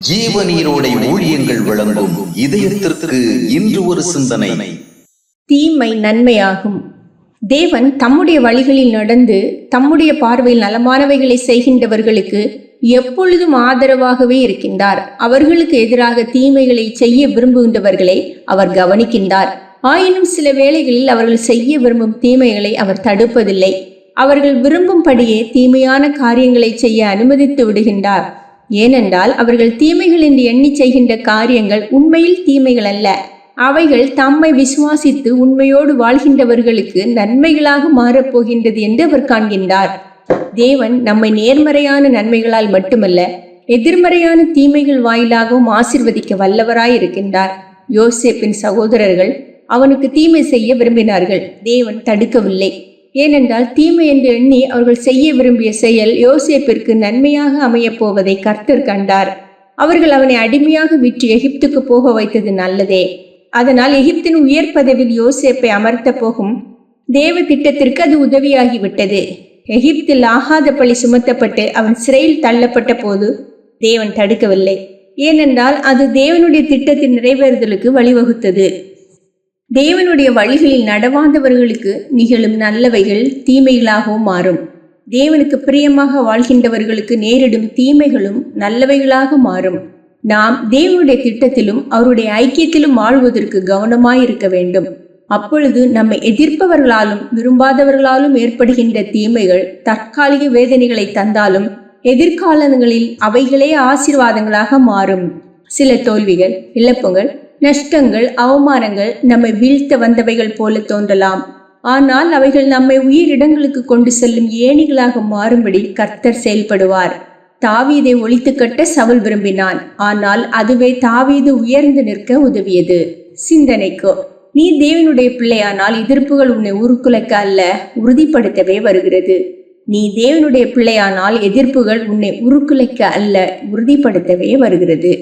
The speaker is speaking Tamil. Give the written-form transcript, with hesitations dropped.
ஜீவநீரோடை ஊழியங்கள் வழங்கும் இதயத்திற்கு இன்று ஒரு சிந்தனை. தீமை நன்மையாகும். தேவன் தம்முடைய வழிகளில் நடந்து தம்முடைய பார்வையில் நலமானவைகளை செய்கின்றவர்களுக்கு எப்பொழுதும் ஆதரவாகவே இருக்கின்றார். அவர்களுக்கு எதிராக தீமைகளை செய்ய விரும்புகின்றவர்களை அவர் கவனிக்கின்றார். ஆயினும் சில வேளைகளில் அவர்கள் செய்ய விரும்பும் தீமைகளை அவர் தடுப்பதில்லை. அவர்கள் விரும்பும்படியே தீமையான காரியங்களை செய்ய அனுமதித்து விடுகின்றார். ஏனென்றால் அவர்கள் தீமைகள் என்று எண்ணி செய்கின்ற காரியங்கள் உண்மையில் தீமைகள் அல்ல. அவைகள் தம்மை விசுவாசித்து உண்மையோடு வாழ்கின்றவர்களுக்கு நன்மைகளாக மாறப்போகின்றது என்று அவர் காண்கின்றார். தேவன் நம்மை நேர்மறையான நன்மைகளால் மட்டுமல்ல, எதிர்மறையான தீமைகள் வாயிலாகவும் ஆசீர்வதிக்க வல்லவராய் இருக்கின்றார். யோசேப்பின் சகோதரர்கள் அவனுக்கு தீமை செய்ய விரும்பினார்கள். தேவன் தடுக்கவில்லை. ஏனென்றால் தீமை என்று எண்ணி அவர்கள் செய்ய விரும்பிய செயல் யோசேப்பிற்கு நன்மையாக அமையப் போவதை கர்த்தர் கண்டார். அவர்கள் அவனை அடிமையாக விற்று எகிப்துக்கு போக வைத்தது நல்லதே. அதனால் எகிப்தின் உயர் பதவியில் யோசேப்பை அமர்த்த போகும் தேவ திட்டத்திற்கு அது உதவியாகிவிட்டது. எகிப்தில் ஆகாத பழி சுமத்தப்பட்டு அவன் சிறையில் தள்ளப்பட்ட போது தேவன் தடுக்கவில்லை. ஏனென்றால் அது தேவனுடைய திட்டத்தின் நிறைவேறுதலுக்கு வழிவகுத்தது. தேவனுடைய வழிகளில் நடவாதவர்களுக்கு நிகழும் நல்லவைகள் தீமைகளாகவும் மாறும். தேவனுக்கு பிரியமாக வாழ்கின்றவர்களுக்கு நேரிடும் தீமைகளும் நல்லவைகளாக மாறும். நாம் தேவனுடைய திட்டத்திலும் அவருடைய ஐக்கியத்திலும் வாழ்வதற்கு கவனமாயிருக்க வேண்டும். அப்பொழுது நம்மை எதிர்ப்பவர்களாலும் விரும்பாதவர்களாலும் ஏற்படுகின்ற தீமைகள் தற்காலிக வேதனைகளை தந்தாலும் எதிர்காலங்களில் அவைகளே ஆசீர்வாதங்களாக மாறும். சில தோல்விகள், இழப்புகள், நஷ்டங்கள், அவமானங்கள் நம்மை வீழ்த்த வந்தவைகள் போல தோன்றலாம். ஆனால் அவைகள் நம்மை உயிரிடங்களுக்கு கொண்டு செல்லும் ஏணிகளாக மாறும்படி கர்த்தர் செயல்படுவார். தாவீதை ஒழித்து கட்ட சவுல் விரும்பினான். ஆனால் அதுவே தாவீது உயர்ந்து நிற்க உதவியது. சிந்தனைக்கோ, நீ தேவனுடைய பிள்ளையானால் எதிர்ப்புகள் உன்னை உருக்குலைக்க அல்ல, உறுதிப்படுத்தவே வருகிறது. நீ தேவனுடைய பிள்ளையானால் எதிர்ப்புகள் உன்னை உருக்குலைக்க அல்ல, உறுதிப்படுத்தவே வருகிறது.